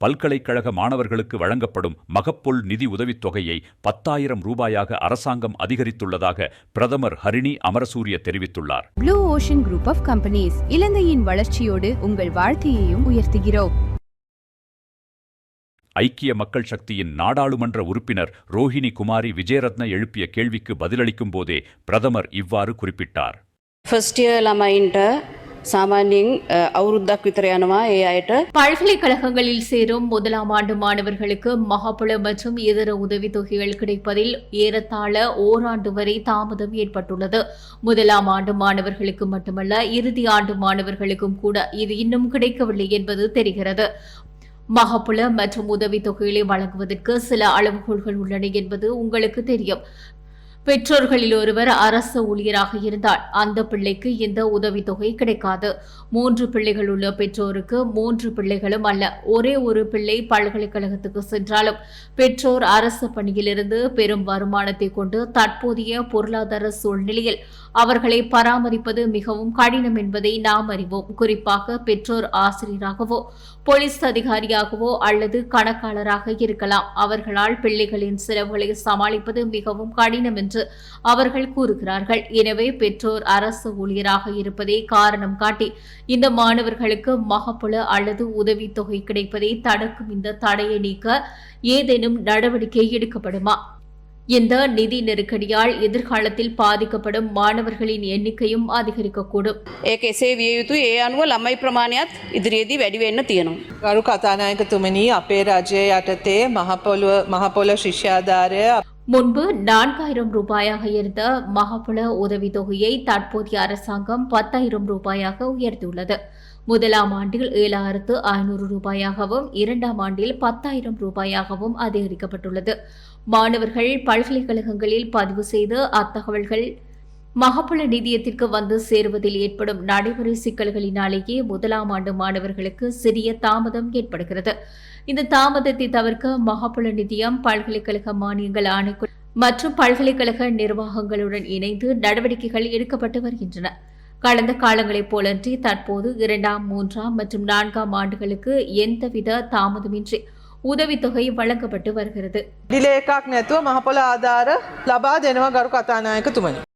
பல்கலைக்கழக மாணவர்களுக்கு வழங்கப்படும் மகப்பொல் நிதி உதவித்தொகையை 10,000 ரூபாயாக அரசாங்கம் அதிகரித்துள்ளதாக பிரதமர் ஹரிணி அமரசூரிய தெரிவித்துள்ளார். Blue Ocean Group of Companies இலங்கையின் வளர்ச்சியோடு உங்கள் வாழ்க்கையையும் உயர்த்துகிறோம். ஐக்கிய மக்கள் சக்தியின் நாடாளுமன்ற உறுப்பினர் ரோஹிணி குமாரி விஜயரத்ன எழுப்பிய கேள்விக்கு பதிலளிக்கும் போதே பிரதமர் இவ்வாறு குறிப்பிட்டார். ஃபர்ஸ்ட் இயர் ළමයින්ට சாமானியன் අවුරුද්දක් විතර යනවා ඒ අයට. பல்கலைக்கழகங்களில் சேரும் முதலாம் ஆண்டு மாணவர்களுக்கு மகப்புல மற்றும் இதர உதவித்தொகைகள் கிடைப்பதில் ஏறத்தாழ ஓராண்டு வரை தாமதம் ஏற்பட்டுள்ளது. முதலாம் ஆண்டு மாணவர்களுக்கு மட்டுமல்ல, இறுதி ஆண்டு மாணவர்களுக்கும் கூட இது இன்னும் கிடைக்கவில்லை என்பது தெரிகிறது. மகப்புல மற்றும் உதவித்தொகைகளை வழங்குவதற்கு சில அளவுகோல்கள் உள்ளன என்பது உங்களுக்கு தெரியும். பெற்றோர்களில் ஒருவர் அரசு ஊழியராக இருந்தால் அந்த பிள்ளைக்கு இந்த உதவித்தொகை கிடைக்காது. 3 பிள்ளைகள் உள்ள பெற்றோருக்கு 3 பிள்ளைகளும் அல்ல, ஒரே ஒரு பிள்ளை பல்கலைக்கழகத்துக்கு சென்றாலும் பெற்றோர் அரசு பணியிலிருந்து பெரும் வருமானத்தை கொண்டு தற்போதைய பொருளாதார சூழ்நிலையில் அவர்களை பராமரிப்பது மிகவும் கடினம் என்பதை நாம் அறிவோம். குறிப்பாக பெற்றோர் ஆசிரியராகவோ போலீஸ் அதிகாரியாகவோ அல்லது கணக்காளராக இருக்கலாம். அவர்களால் பிள்ளைகளின் செலவுகளை சமாளிப்பது மிகவும் கடினம் என்று அவர்கள் கூறுகிறார்கள். எனவே பெற்றோர் அரசு ஊழியராக இருப்பதை காரணம் காட்டி இந்த மாணவர்களுக்கு மகப்புல அல்லது உதவித்தொகை கிடைப்பதை தடுக்கும் இந்த தடையை நீக்க ஏதேனும் நடவடிக்கை எடுக்கப்படுமா? இந்த நிதி நெருக்கடியால் எதிர்காலத்தில் பாதிக்கப்படும் மாணவர்களின் எண்ணிக்கையும் அதிகரிக்கக்கூடும். ඒක එසේ විය යුතුයි. ඒ අනුව ළමයි ප්‍රමාණයත් ඉදිරියේදී වැඩි වෙන්න තියෙනවා. ගරු කතානායකතුමනි, අපේ රජය යටතේ මහපොළ ශිෂ්‍යාධාරය முன்பு 4,000 ரூபாயாக இருந்த மகப்புல உதவித்தொகையை தற்போதைய அரசாங்கம் 10,000 ரூபாயாக உயர்த்தியுள்ளது. முதலாம் ஆண்டில் 7,500 ரூபாயாகவும் 2ஆம் ஆண்டில் 10,000 ரூபாயாகவும் அதிகரிக்கப்பட்டுள்ளது. மாணவர்கள் பல்கலைக்கழகங்களில் பதிவு செய்து அத்தகவல்கள் மகப்புல நிதியத்திற்கு வந்து சேருவதில் ஏற்படும் நடைமுறை சிக்கல்களினாலேயே முதலாம் ஆண்டு மாணவர்களுக்கு சிறிய தாமதம் ஏற்படுகிறது. இந்த தாமதத்தை தவிர்க்க மகப்புல நிதியம் பல்கலைக்கழக மானியங்கள் ஆணைக்குழு மற்றும் பல்கலைக்கழக நிர்வாகங்களுடன் இணைந்து நடவடிக்கைகள் எடுக்கப்பட்டு வருகின்றன. கடந்த காலங்களைப் போலன்றி தற்போது 2ஆம், 3ஆம் மற்றும் 4ஆம் ஆண்டுகளுக்கு எந்தவித தாமதமின்றி உதவித்தொகை வழங்கப்பட்டு வருகிறது. ඩිලේ එකක් නැතුව මහපොළ ආධාර ලබා දෙනවා ගරු කතානායකතුමනි.